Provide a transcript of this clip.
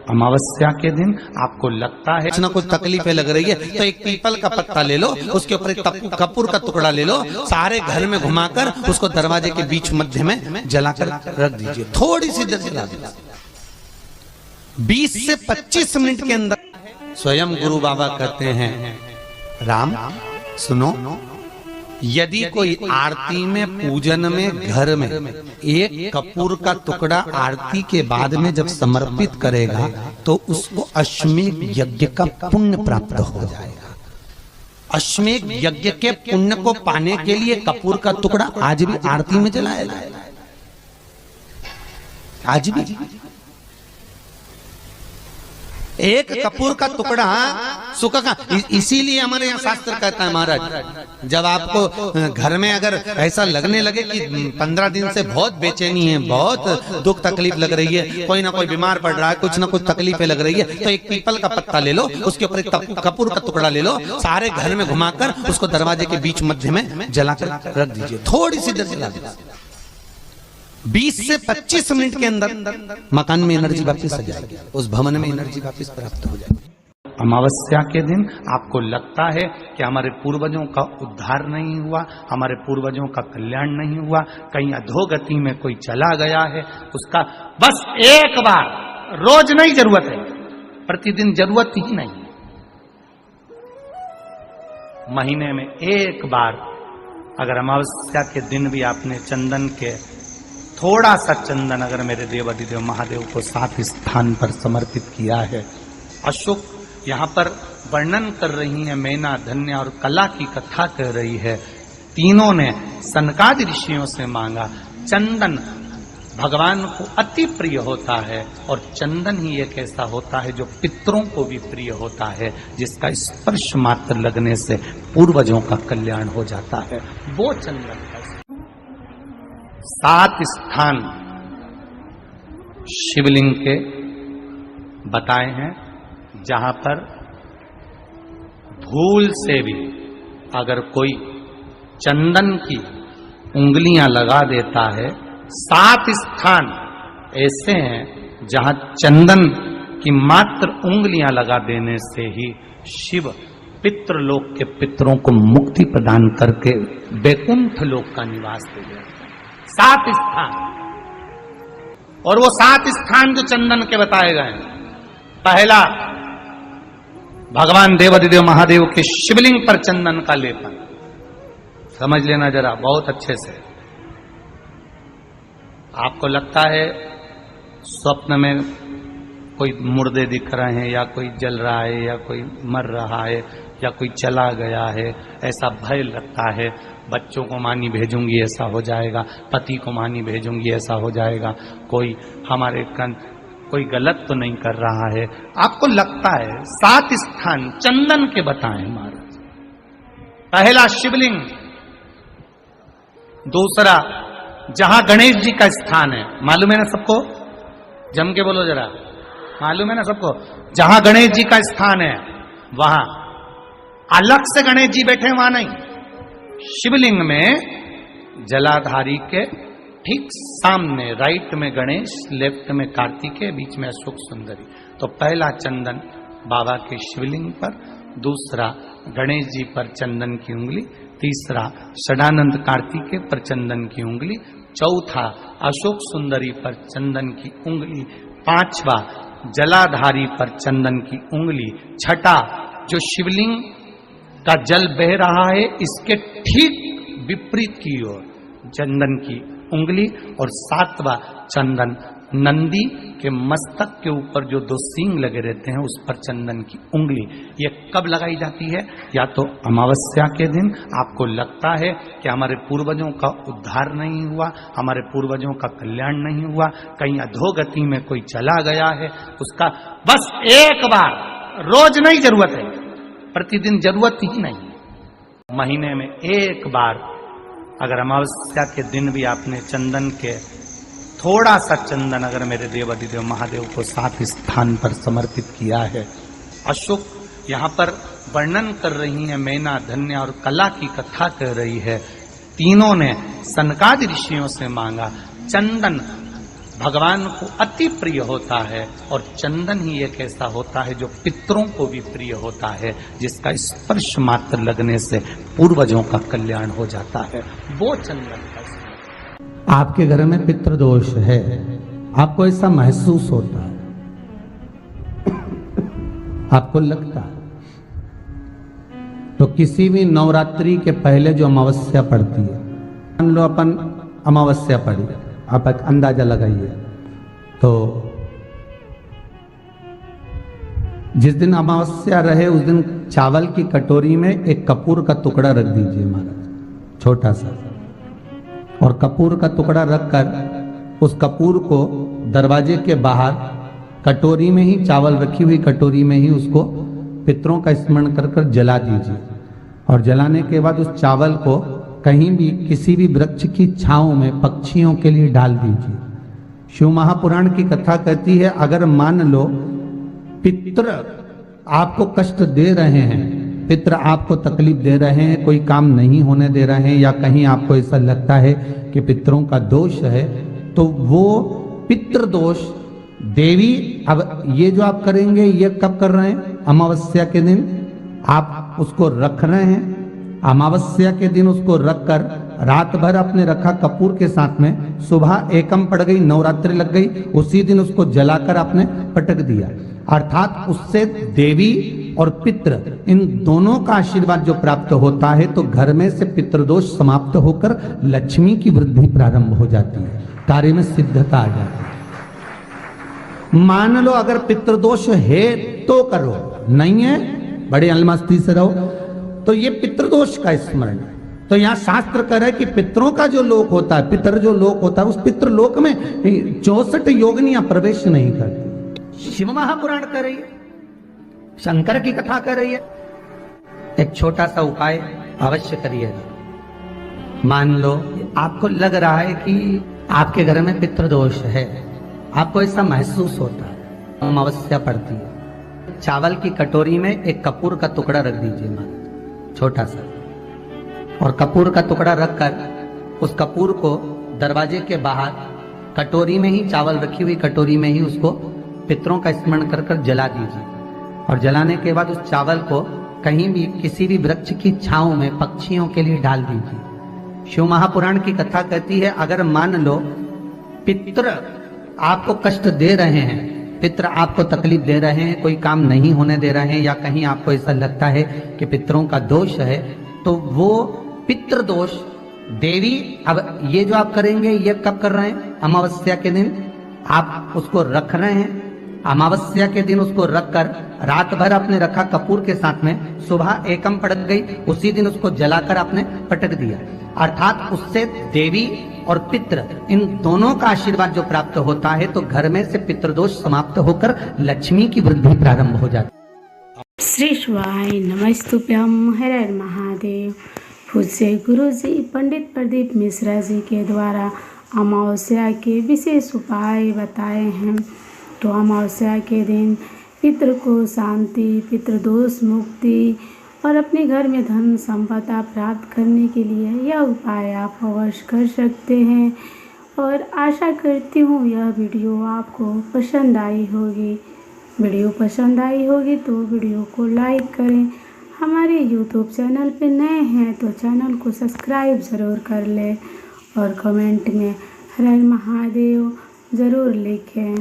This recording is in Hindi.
अमावस्या के दिन आपको लगता है कुछ ना कुछ तकलीफें लग रही है तो एक पीपल का पत्ता ले लो, उसके ऊपर एक कपूर का टुकड़ा ले लो, सारे घर में घुमाकर उसको दरवाजे के बीच मध्य में जलाकर रख दीजिए। थोड़ी सी देर जला दीजिए, 20 से 25 मिनट के अंदर। स्वयं गुरु बाबा कहते हैं, राम सुनो, यदि कोई आरती में पूजन में घर में एक कपूर का टुकड़ा आरती के बाद में जब समर्पित करेगा तो उसको अश्वमेध यज्ञ का पुण्य प्राप्त हो जाएगा। अश्वमेध यज्ञ के पुण्य को पाने के लिए कपूर का टुकड़ा आज भी आरती में जलाया जाएगा, आज भी। एक कपूर का टुकड़ा सुख का, इसीलिए हमारे यहाँ शास्त्र कहता है महाराज, जब आपको घर में अगर ऐसा लगने लगे कि 15 दिन से बहुत बेचैनी है, बहुत दुख तकलीफ लग रही है, कोई ना कोई बीमार पड़ रहा है, कुछ ना कुछ तकलीफें लग रही है, तो एक पीपल का पत्ता ले लो, उसके ऊपर एक कपूर का टुकड़ा ले लो, सारे घर में घुमाकर उसको दरवाजे के बीच मध्य में जलाकर रख दीजिए। थोड़ी सी देर जला दीजिए, 20 से 25 मिनट के अंदर मकान में एनर्जी वापस आ जाएगी, उस भवन में एनर्जी वापस प्राप्त हो जाएगी। अमावस्या के दिन आपको लगता है कि हमारे पूर्वजों का उद्धार नहीं हुआ, हमारे पूर्वजों का कल्याण नहीं हुआ, कहीं अधोगति में कोई चला गया है, उसका बस एक बार, रोज नहीं जरूरत है, प्रतिदिन जरूरत ही नहीं, महीने में एक बार अगर अमावस्या के दिन भी आपने चंदन के थोड़ा सा चंदन अगर मेरे देवाधिदेव महादेव को 7 स्थान पर समर्पित किया है। अशोक यहाँ पर वर्णन कर रही है, मैना, धन्य और कला की कथा कर रही है। तीनों ने सनकादि ऋषियों से मांगा। चंदन भगवान को अति प्रिय होता है और चंदन ही एक ऐसा होता है जो पितरों को भी प्रिय होता है, जिसका स्पर्श मात्र लगने से पूर्वजों का कल्याण हो जाता है, वो चंदन है। 7 स्थान शिवलिंग के बताए हैं, जहां पर भूल से भी अगर कोई चंदन की उंगलियां लगा देता है, 7 स्थान ऐसे हैं जहां चंदन की मात्र उंगलियां लगा देने से ही शिव पितृलोक के पितरों को मुक्ति प्रदान करके वैकुंठ लोक का निवास दे देते हैं। 7 स्थान, और वो 7 स्थान जो चंदन के बताए गए हैं, पहला भगवान देवाधिदेव महादेव के शिवलिंग पर चंदन का लेपन, समझ लेना जरा बहुत अच्छे से। आपको लगता है स्वप्न में कोई मुर्दे दिख रहे हैं, या कोई जल रहा है, या कोई मर रहा है, या कोई चला गया है, ऐसा भय लगता है, बच्चों को मानी भेजूंगी ऐसा हो जाएगा, पति को मानी भेजूंगी ऐसा हो जाएगा, कोई हमारे कोई गलत तो नहीं कर रहा है, आपको लगता है। 7 स्थान चंदन के बताएं महाराज। पहला शिवलिंग, दूसरा जहां गणेश जी का स्थान है, मालूम है ना सबको, जम के बोलो जरा, मालूम है ना सबको, जहां गणेश जी का स्थान है वहां अलग से गणेश जी बैठे, वहां नहीं, शिवलिंग में जलाधारी के ठीक सामने, राइट में गणेश, लेफ्ट में कार्तिकेय, बीच में अशोक सुंदरी। तो पहला चंदन बाबा के शिवलिंग पर, दूसरा गणेश जी पर चंदन की उंगली, तीसरा षडानंद कार्तिकेय पर चंदन की उंगली, चौथा अशोक सुंदरी पर चंदन की उंगली, पांचवा जलाधारी पर चंदन की उंगली, छठा जो शिवलिंग का जल बह रहा है इसके ठीक विपरीत की ओर चंदन की उंगली, और 7वां चंदन नंदी के मस्तक के ऊपर जो 2 सींग लगे रहते हैं उस पर चंदन की उंगली। ये कब लगाई जाती है? या तो अमावस्या के दिन आपको लगता है कि हमारे पूर्वजों का उद्धार नहीं हुआ, हमारे पूर्वजों का कल्याण नहीं हुआ, कहीं अधोगति में कोई चला गया है, उसका बस एक बार, रोज नहीं जरूरत है, प्रतिदिन जरूरत ही नहीं, महीने में एक बार अगर अमावस्या के दिन भी आपने चंदन के थोड़ा सा चंदन अगर मेरे देवाधिदेव महादेव को 7 स्थान पर समर्पित किया है। अशोक यहाँ पर वर्णन कर रही है, मैना, धन्य और कला की कथा कर रही है। तीनों ने सनकादि ऋषियों से मांगा। चंदन भगवान को अति प्रिय होता है और चंदन ही एक ऐसा होता है जो पितरों को भी प्रिय होता है, जिसका स्पर्श मात्र लगने से पूर्वजों का कल्याण हो जाता है, वो चंदन का। आपके घर में पितृदोष है, आपको ऐसा महसूस होता है, आपको लगता है, तो किसी भी नवरात्रि के पहले जो अमावस्या पड़ती है, मान लो अपन अमावस्या पड़ी, आप एक अंदाजा लगाइए, तो जिस दिन अमावस्या रहे उस दिन चावल की कटोरी में एक कपूर का टुकड़ा रख दीजिए महाराज, छोटा सा, और कपूर का टुकड़ा रखकर उस कपूर को दरवाजे के बाहर कटोरी में ही, चावल रखी हुई कटोरी में ही उसको पितरों का स्मरण कर कर जला दीजिए। और जलाने के बाद उस चावल को कहीं भी किसी भी वृक्ष की छांव में पक्षियों के लिए डाल दीजिए। शिव महापुराण की कथा कहती है, अगर मान लो पितृ आपको कष्ट दे रहे हैं, पितृ आपको तकलीफ दे रहे हैं, कोई काम नहीं होने दे रहे हैं, या कहीं आपको ऐसा लगता है कि पितरों का दोष है, तो वो पितृ दोष देवी, अब ये जो आप करेंगे ये कब कर रहे हैं? अमावस्या के दिन आप उसको रख रहे हैं, अमावस्या के दिन उसको रखकर रात भर आपने रखा कपूर के साथ में, सुबह एकम पड़ गई, नवरात्रि लग गई, उसी दिन उसको जलाकर आपने पटक दिया, अर्थात उससे देवी और पितृ इन दोनों का आशीर्वाद जो प्राप्त होता है, तो घर में से पितृदोष समाप्त होकर लक्ष्मी की वृद्धि प्रारंभ हो जाती है, कार्य में सिद्धता आ जाती है। मान लो अगर पितृदोष है तो करो, नहीं है बड़े अलमस्ती से रहो, तो ये पितृदोष का स्मरण। तो यहाँ शास्त्र कह रहा है कि पितरों का जो लोक होता है, पितर जो लोक होता है, उस पितृलोक में 64 योगिनियां प्रवेश नहीं करती। शिव महापुराण कर रही है, शंकर की कथा कर रही है। एक छोटा सा उपाय अवश्य करिए। मान लो आपको लग रहा है कि आपके घर में पितृदोष है, आपको ऐसा महसूस होता है, अमावस्या पड़ती है, चावल की कटोरी में एक कपूर का टुकड़ा रख दीजिए महाराज, छोटा सा, और कपूर का टुकड़ा रखकर उस कपूर को दरवाजे के बाहर कटोरी में ही, चावल रखी हुई कटोरी में ही उसको पितरों का स्मरण कर कर जला दीजिए। और जलाने के बाद उस चावल को कहीं भी किसी भी वृक्ष की छांव में पक्षियों के लिए डाल दीजिए। शिव महापुराण की कथा कहती है, अगर मान लो पितृ आपको कष्ट दे रहे हैं, पितृ आपको तकलीफ दे रहे हैं, कोई काम नहीं होने दे रहे हैं, या कहीं आपको ऐसा लगता है कि पितरों का दोष है, तो वो पितृ दोष देवी, अब ये जो आप करेंगे ये कब कर रहे हैं? अमावस्या के दिन आप उसको रख रहे हैं, अमावस्या के दिन उसको रखकर रात भर आपने रखा कपूर के साथ में, सुबह एकम पड़ गई, उसी दिन उसको जलाकर आपने पटक दिया, अर्थात उससे देवी और पितृ इन दोनों का आशीर्वाद जो प्राप्त होता है, तो घर में से पितृदोष समाप्त होकर लक्ष्मी की वृद्धि प्रारंभ हो जाती है। श्री शिवाय नमस्तुभ्यं, हर हर महादेव। पूज्य गुरु जी पंडित प्रदीप मिश्रा जी के द्वारा अमावस्या के विशेष उपाय बताए हैं। तो अमावस्या के दिन पितृ को शांति, पितृदोष मुक्ति और अपने घर में धन संपदा प्राप्त करने के लिए यह उपाय आप अवश्य कर सकते हैं। और आशा करती हूँ यह वीडियो आपको पसंद आई होगी। वीडियो पसंद आई होगी तो वीडियो को लाइक करें। हमारे YouTube चैनल पे नए हैं तो चैनल को सब्सक्राइब ज़रूर कर लें और कमेंट में हर हर महादेव ज़रूर लिखें।